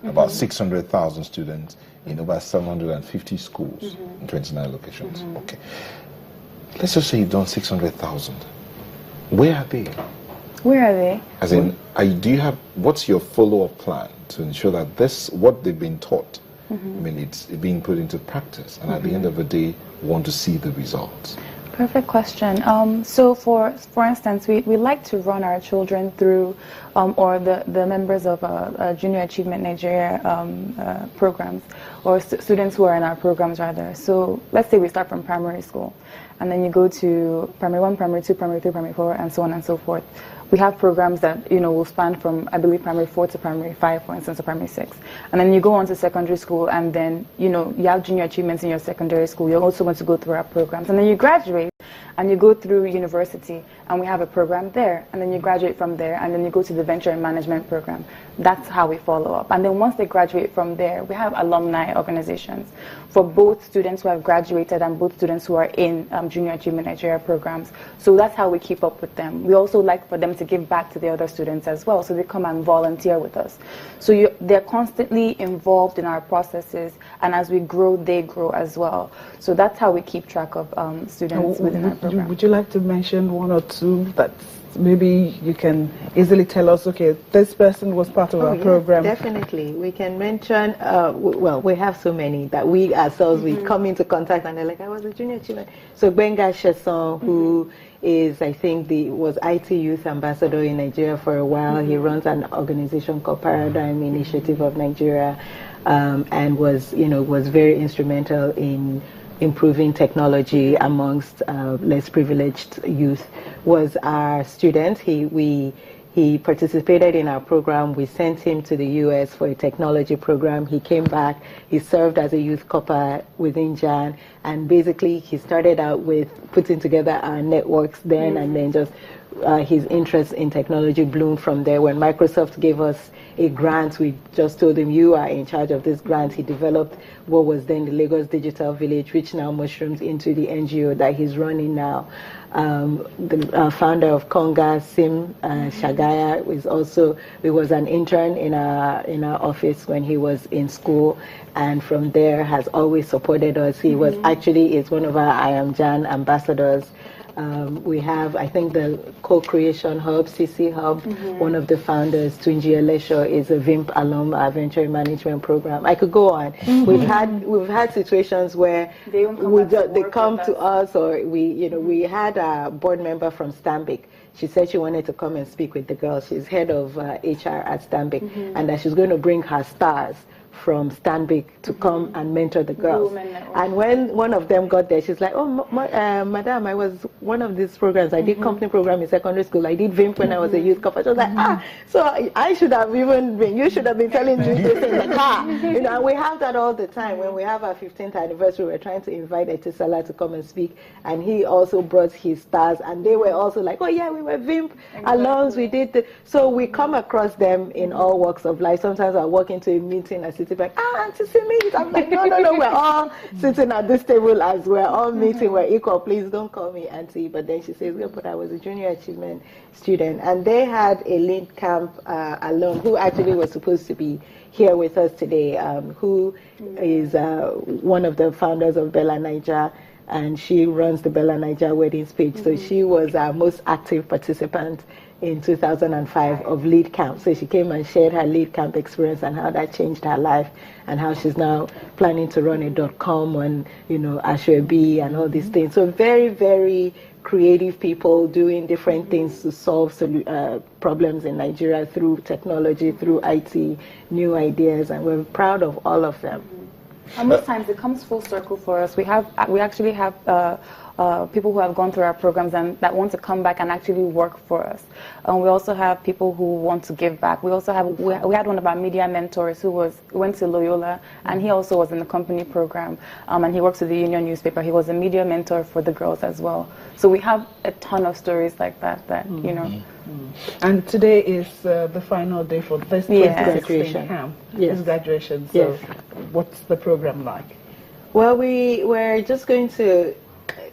about 600,000 students in over 750 schools in 29 locations. Okay. Let's just say you've done 600,000. Where are they? Where are they? As in, do you have, what's your follow-up plan to ensure that this, what they've been taught, I mean, it's being put into practice, and at the end of the day, want to see the results? Perfect question. So for instance, we like to run our children through, or the members of Junior Achievement Nigeria programs, or students who are in our programs rather. So let's say we start from primary school, and then you go to primary 1, primary 2, primary 3, primary 4, and so on and so forth. We have programs that, will span from, I believe, primary 4 to primary 5, for instance, or primary 6. And then you go on to secondary school, and then, you have junior achievements in your secondary school. You're also going to go through our programs. And then you graduate, and you go through university, and we have a program there. And then you graduate from there, and then you go to the venture and management program. That's how we follow up. And then once they graduate from there, we have alumni organizations for both students who have graduated and both students who are in Junior Achievement Nigeria programs. So that's how we keep up with them. We also like for them to give back to the other students as well, so they come and volunteer with us. So they're constantly involved in our processes, and as we grow, they grow as well. So that's how we keep track of students within our program. Would you like to mention one or two that maybe you can easily tell us, okay, this person was part of our program? Definitely. We can mention, well, we have so many that we ourselves, we come into contact and they're like, I was a junior achievement. So Benga Sheson, who is, I think, was IT Youth Ambassador in Nigeria for a while. He runs an organization called Paradigm Initiative of Nigeria, and was very instrumental in improving technology amongst less privileged youth. Was our student. He participated in our program. We sent him to the US for a technology program. He came back. He served as a youth corper within JAN, and basically he started out with putting together our networks then, and then just his interest in technology bloomed from there. When Microsoft gave us a grant, we just told him, you are in charge of this grant. He developed what was then the Lagos Digital Village, which now mushrooms into the NGO that he's running now. The founder of Conga, Sim Shagaya, was an intern in our office when he was in school, and from there has always supported us. He was is one of our I Am Jan ambassadors. We have, I think, the Co-Creation Hub, CC Hub. One of the founders, Tunji Elesho, is a VIMP alum, our venture management program. I could go on. We've had situations where they come to us, or we had a board member from Stanbic. She said she wanted to come and speak with the girls. She's head of HR at Stanbic, and that she's going to bring her stars from Stanbic to come and mentor the girls. And when one of them got there, she's like, oh, madam, I was one of these programs. I did company program in secondary school. I did VIMP when I was a youth corper. She was like, so I should have even been, you should have been telling me this in the car. And we have that all the time. When we have our 15th anniversary, we're trying to invite Etisala to come and speak. And he also brought his stars. And they were also like, oh yeah, we were VIMP alums. We did so we come across them in all walks of life. Sometimes I walk into a meeting, I sit back, Auntie Simi. I'm like, no, we're all sitting at this table as we're all meeting, we're equal. Please don't call me auntie. But then she says, yeah, but I was a junior achievement student. And they had a lead camp alum who actually was supposed to be here with us today, who is one of the founders of Bella Niger, and she runs the Bella Niger Weddings page. So she was our most active participant in 2005 of lead camp. So she came and shared her lead camp experience and how that changed her life, and how she's now planning to run a .com and Ashwebi and all these things. So very, very creative people doing different things to solve problems in Nigeria through technology, through IT, new ideas, and we're proud of all of them. And most times it comes full circle for us. We actually have people who have gone through our programs and that want to come back and actually work for us. We also have people who want to give back. We also have we had one of our media mentors who went to Loyola, and he also was in the company program, and he works with the Union newspaper. He was a media mentor for the girls as well. So we have a ton of stories like that. And today is the final day for this graduation camp. This graduation. So what's the program like? Well, we're just going to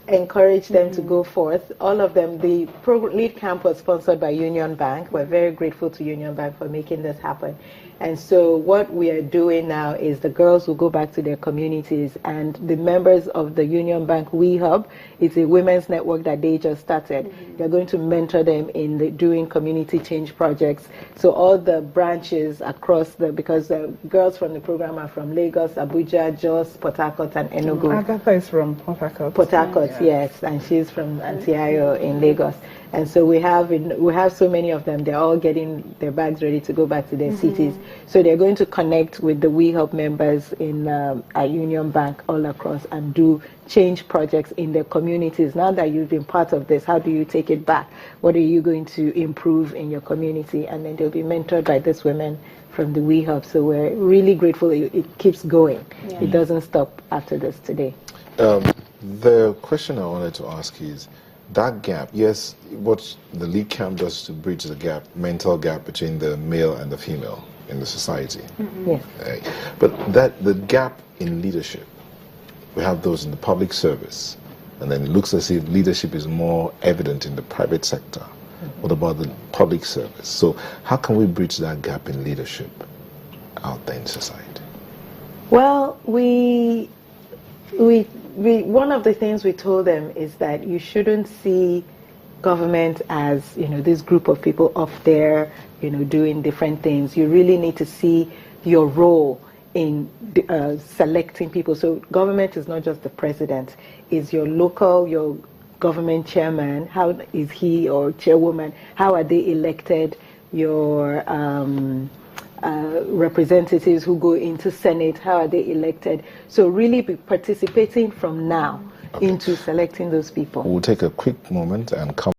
encourage them to go forth. All of them. The lead camp was sponsored by Union Bank. We're very grateful to Union Bank for making this happen. And so what we are doing now is the girls will go back to their communities, and the members of the Union Bank We Hub, it's a women's network that they just started. They're going to mentor them in doing community change projects. So all the branches across because the girls from the program are from Lagos, Abuja, Jos, Port Harcourt, and Enugu. Agatha is from Port Harcourt. Port Harcourt, yes, and she's from Antiayo in Lagos. And so we have so many of them. They're all getting their bags ready to go back to their cities. So they're going to connect with the We Help members in at Union Bank all across and do change projects in their communities. Now that you've been part of this, how do you take it back? What are you going to improve in your community? And then they'll be mentored by these women from the We Help. So we're really grateful. It keeps going. Yeah. It doesn't stop after this today. The question I wanted to ask is, that gap, yes, what the Lead Camp does to bridge the gap, mental gap between the male and the female in the society. Yes. But the gap in leadership, we have those in the public service, and then it looks as if leadership is more evident in the private sector. What about the public service? So how can we bridge that gap in leadership out there in society? Well, one of the things we told them is that you shouldn't see government as, this group of people up there, doing different things. You really need to see your role in selecting people. So government is not just the president, it's your government chairman. How is he or chairwoman? How are they elected? Your representatives who go into Senate, how are they elected? So really be participating from now into selecting those people. We'll take a quick moment and come